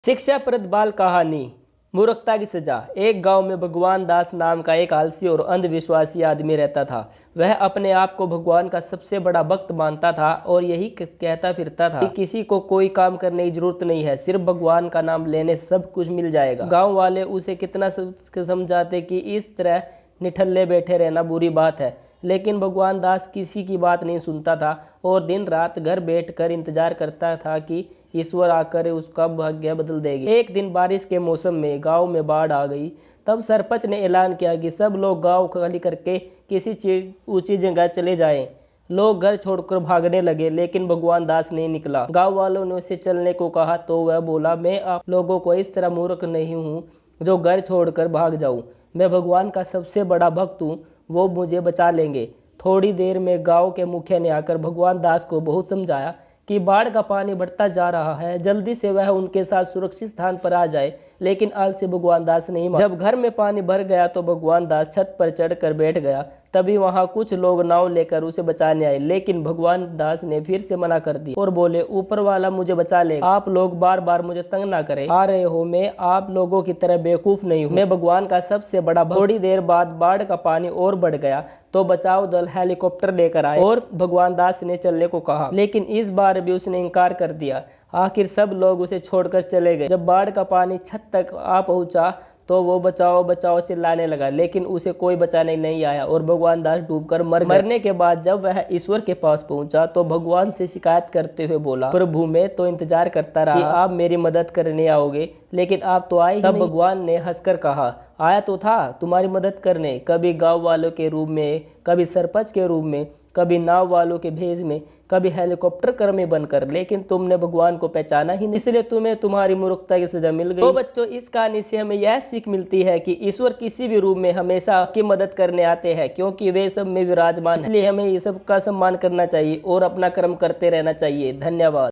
शिक्षाप्रद बाल कहानी मूर्खता की सजा। एक गांव में भगवान दास नाम का एक आलसी और अंधविश्वासी आदमी रहता था। वह अपने आप को भगवान का सबसे बड़ा भक्त मानता था और यही कहता फिरता था कि किसी को कोई काम करने की जरूरत नहीं है, सिर्फ भगवान का नाम लेने सब कुछ मिल जाएगा। गांव वाले उसे कितना समझाते कि इस तरह निठल्ले बैठे रहना बुरी बात है, लेकिन भगवान दास किसी की बात नहीं सुनता था और दिन रात घर बैठकर इंतजार करता था कि ईश्वर आकर उसका भाग्य बदल देंगे। एक दिन बारिश के मौसम में गांव में बाढ़ आ गई। तब सरपंच ने ऐलान किया कि सब लोग गांव खाली करके किसी ऊंची जगह चले जाएं। लोग घर छोड़कर भागने लगे, लेकिन भगवान दास नहीं निकला। गांव वालों ने उसे चलने को कहा तो वह बोला, मैं आप लोगों को इस तरह मूर्ख नहीं हूँ जो घर छोड़कर भाग जाऊँ। मैं भगवान का सबसे बड़ा भक्त हूँ, वो मुझे बचा लेंगे। थोड़ी देर में गांव के मुखिया ने आकर भगवान दास को बहुत समझाया कि बाढ़ का पानी बढ़ता जा रहा है, जल्दी से वह उनके साथ सुरक्षित स्थान पर आ जाए, लेकिन आलसी भगवान दास नहीं माना। जब घर में पानी भर गया तो भगवान दास छत पर चढ़कर बैठ गया। तभी वहां कुछ लोग नाव लेकर उसे बचाने आए, लेकिन भगवान दास ने फिर से मना कर दिया और बोले, ऊपर वाला मुझे बचा लेगा, आप लोग बार बार मुझे तंग ना करें। आ रहे हो, मैं आप लोगों की तरह बेवकूफ नहीं हूँ, मैं भगवान का सबसे बड़ा भक्त। थोड़ी देर बाद बाढ़ का पानी और बढ़ गया तो बचाव दल हेलीकॉप्टर लेकर आए और भगवान दास ने चलने को कहा, लेकिन इस बार भी उसने इनकार कर दिया। आखिर सब लोग उसे छोड़कर चले गए। जब बाढ़ का पानी छत तक आ पहुंचा तो वो बचाओ बचाओ चिल्लाने लगा, लेकिन उसे कोई बचाने नहीं आया और भगवान दास डूबकर मरने के बाद जब वह ईश्वर के पास पहुंचा तो भगवान से शिकायत करते हुए बोला, प्रभु मैं तो इंतजार करता रहा कि आप मेरी मदद करने आओगे, लेकिन आप तो आए ही नहीं। तब भगवान ने हंसकर कहा, आया तो था तुम्हारी मदद करने, कभी गांव वालों के रूप में, कभी सरपंच के रूप में, कभी नाव वालों के भेष में, कभी हेलीकॉप्टर कर्मी बनकर, लेकिन तुमने भगवान को पहचाना ही नहीं, इसलिए तुम्हें तुम्हारी मूर्खता की सजा मिल गई। तो बच्चों, इस कहानी से हमें यह सीख मिलती है कि ईश्वर किसी भी रूप में हमेशा की मदद करने आते हैं, क्योंकि वे सब में विराजमान है। इसलिए हमें ये सब का सम्मान करना चाहिए और अपना कर्म करते रहना चाहिए। धन्यवाद।